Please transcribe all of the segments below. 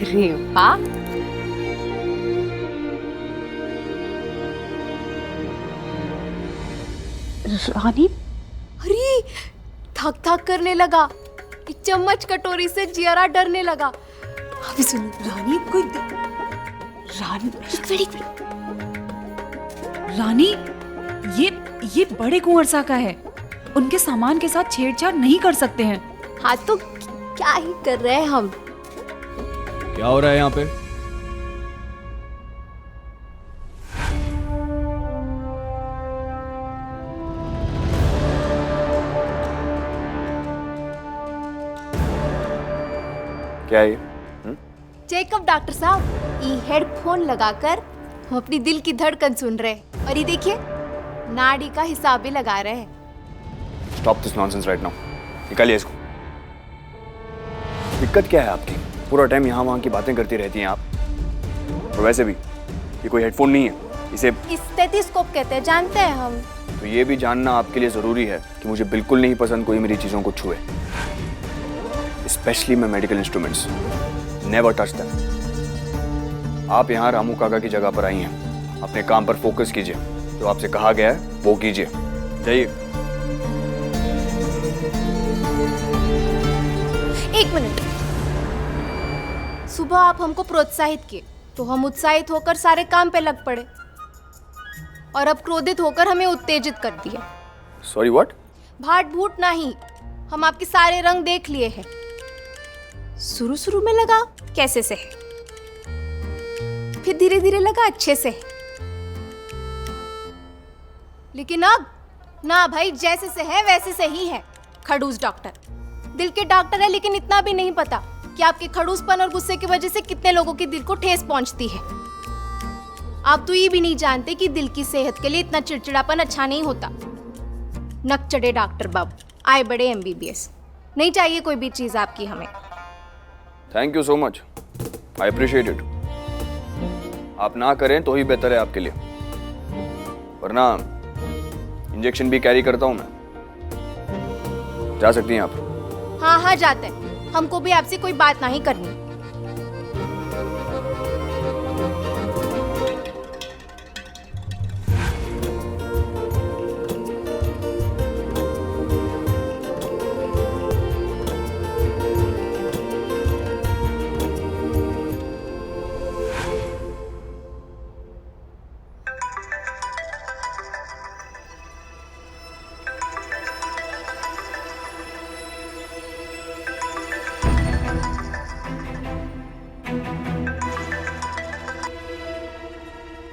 अरे वाह, रानी। अरे थक थक करने लगा, एक चम्मच कटोरी से जियरा डरने लगा। अभी सुनो रानी कोई रानी, ये बड़े कुंवर सा का है, उनके सामान के साथ छेड़छाड़ नहीं कर सकते हैं। हाँ तो क्या ही कर रहे हैं हम। क्या हो रहा है यहाँ पे? क्या है ये? चेकअप डॉक्टर साहब, ये हेडफोन लगाकर हम अपनी दिल की धड़कन सुन रहे हैं और ये देखिए नाड़ी का हिसाब भी लगा रहे हैं। Stop this nonsense right now. निकालिए इसको। दिक्कत क्या है आपकी? पूरा टाइम यहाँ वहाँ की बातें करती रहती हैं आप। और वैसे भी ये कोई हेडफोन नहीं है, इसे स्टेथोस्कोप कहते हैं, जानते हैं हम। तो ये भी जानना आपके लिए ज़रूरी है कि मुझे बिल्कुल नहीं पसंद कोई मेरी चीज़ों को छुए, स्पेशली मैं medical instruments. Never touch them. आप यहाँ रामू काका की जगह पर आई हैं, अपने काम पर फोकस कीजिए। जो आपसे कहा गया है वो कीजिए। जाइए। एक मिनट, सुबह आप हमको प्रोत्साहित किए तो हम उत्साहित होकर सारे काम पे लग पड़े और अब क्रोधित होकर हमें उत्तेजित कर दिया। Sorry what? भाट भूट नहीं, हम आपके सारे रंग देख लिए हैं। शुरू शुरू में लगा कैसे से है, फिर धीरे धीरे लगा अच्छे से है, लेकिन अब ना भाई, जैसे से है वैसे से ही है। खड़ूस डॉक्टर, दिल के डॉक्टर है, लेकिन इतना भी नहीं पता कि आपके खड़ूसपन और गुस्से की वजह से कितने लोगों के दिल को ठेस पहुंचती है। आप तो ये भी नहीं जानते कि दिल की सेहत के लिए इतना चिड़चिड़ापन अच्छा नहीं होता। नक चढ़े डॉक्टर बाबू, आए बड़े MBBS। नहीं चाहिए कोई भी चीज आपकी हमें। Thank you so much, I appreciate it. आप ना करें तो ही बेहतर है आपके लिए, वरना इंजेक्शन भी कैरी करता हूं मैं। जा सकती हैं आप। हाँ हाँ जाते हैं, हमको भी आपसे कोई बात नहीं करनी।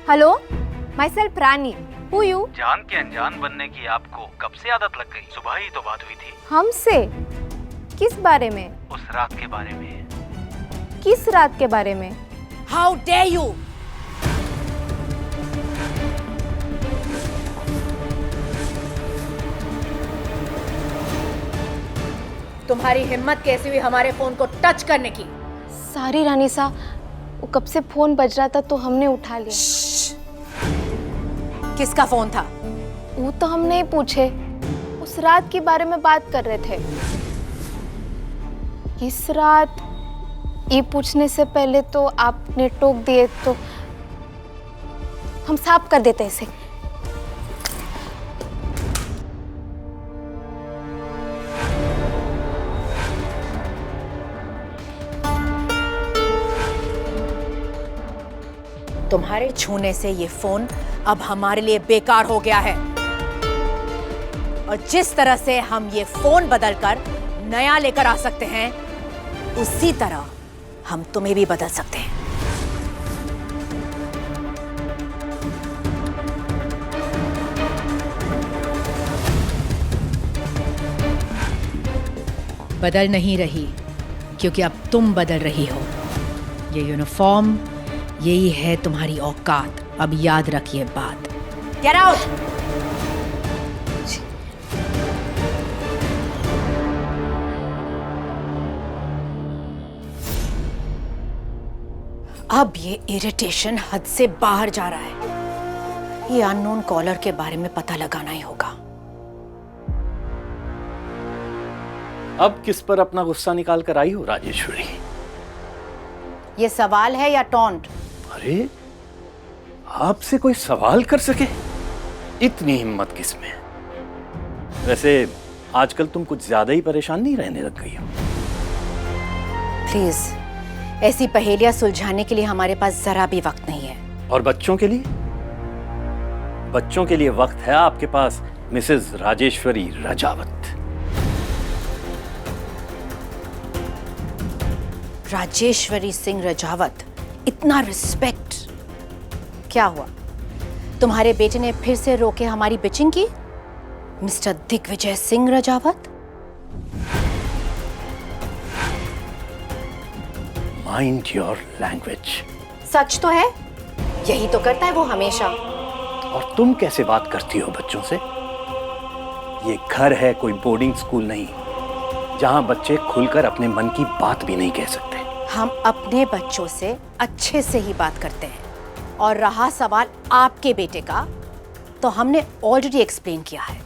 Hello, my self Rani. Who you? जान के अनजान बनने की आपको कब से आदत लग गई? सुबह ही तो बात हुई थी। हमसे? किस बारे में? उस रात के बारे में। किस रात के बारे में? How dare you! तुम्हारी हिम्मत कैसी हुई हमारे फोन को टच करने की? सारी रानी सा, वो कब से फोन बज रहा था तो हमने उठा लिया। किसका फोन था? वो तो हम नहीं पूछे, उस रात के बारे में बात कर रहे थे। किस रात, ये पूछने से पहले तो आपने टोक दिए तो हम साफ कर देते इसे। तुम्हारे छूने से ये फोन अब हमारे लिए बेकार हो गया है, और जिस तरह से हम ये फोन बदलकर नया लेकर आ सकते हैं, उसी तरह हम तुम्हें भी बदल सकते हैं। बदल नहीं रही, क्योंकि अब तुम बदल रही हो। ये यूनिफॉर्म, यही है तुम्हारी औकात। अब याद रखिए बात। Get out! अब ये इरिटेशन हद से बाहर जा रहा है। ये अननोन कॉलर के बारे में पता लगाना ही होगा। अब किस पर अपना गुस्सा निकाल कर आई हो राजेश्वरी? ये सवाल है या टॉन्ट? अरे आपसे कोई सवाल कर सके, इतनी हिम्मत किसमें? वैसे आजकल तुम कुछ ज्यादा ही परेशान नहीं रहने लग गई हो? प्लीज, ऐसी पहेलियां सुलझाने के लिए हमारे पास जरा भी वक्त नहीं है। और बच्चों के लिए? बच्चों के लिए वक्त है आपके पास, मिसेस राजेश्वरी रजावत। राजेश्वरी सिंह रजावत, इतना रिस्पेक्ट? क्या हुआ, तुम्हारे बेटे ने फिर से रोके हमारी बिचिंग की? Mister Digvijay Singh Rajawat? Mind your language. सच तो है, यही तो करता है वो हमेशा। और तुम कैसे बात करती हो बच्चों से? ये घर है, कोई बोर्डिंग स्कूल नहीं, जहां बच्चे खुलकर अपने मन की बात भी नहीं कह सकते। हम अपने बच्चों से अच्छे से ही बात करते हैं। और रहा सवाल आपके बेटे का, तो हमने ऑलरेडी एक्सप्लेन किया है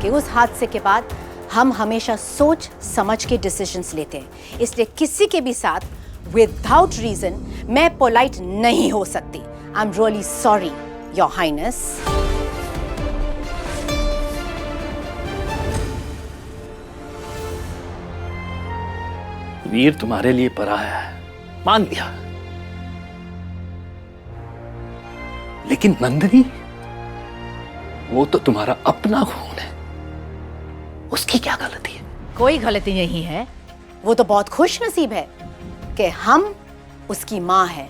कि उस हादसे के बाद हम हमेशा सोच समझ के डिसीजंस लेते हैं। इसलिए किसी के भी साथ विदाउट रीजन मैं पोलाइट नहीं हो सकती। I am really sorry your highness. Veer तुम्हारे लिए पराया है, मान लिया, लेकिन नंदिनी, वो तो तुम्हारा अपना खून है, उसकी क्या गलती है? कोई गलती नहीं है। वो तो बहुत खुश नसीब है कि हम उसकी माँ हैं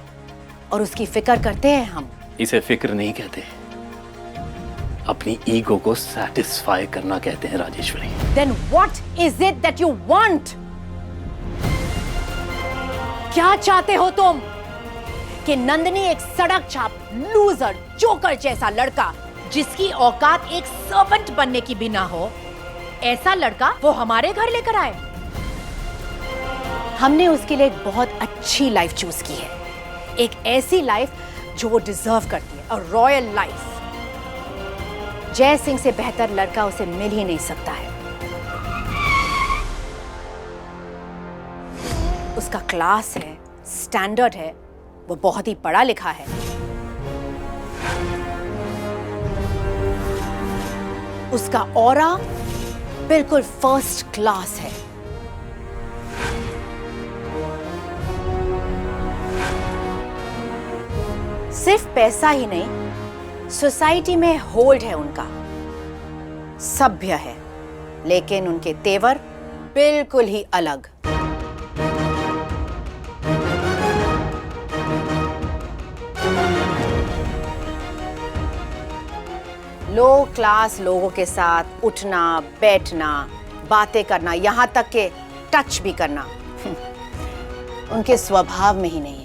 और उसकी फिक्र करते हैं हम। इसे फिक्र नहीं कहते, अपनी ईगो को सैटिस्फाई करना कहते हैं Rajeshwari. Then what is it that you want? क्या चाहते हो तुम? कि नंदिनी एक सड़क छाप, लूजर, जोकर जैसा लड़का, जिसकी औकात एक सर्वेंट बनने की भी ना हो, ऐसा लड़का वो हमारे घर लेकर आए? हमने उसके लिए एक बहुत अच्छी लाइफ चूज की है, एक ऐसी लाइफ जो वो डिजर्व करती है, अ रॉयल लाइफ। जय सिंह से बेहतर लड़का उसे मिल ही नहीं सकता है। उसका क्लास है, स्टैंडर्ड है, वो बहुत ही पढ़ा लिखा है। उसका ऑरा बिल्कुल फर्स्ट क्लास है। सिर्फ पैसा ही नहीं, सोसाइटी में होल्ड है उनका, सभ्य है, लेकिन उनके तेवर बिल्कुल ही अलग। लो क्लास लोगों के साथ उठना, बैठना, बातें करना, यहां तक के टच भी करना उनके स्वभाव में ही नहीं है।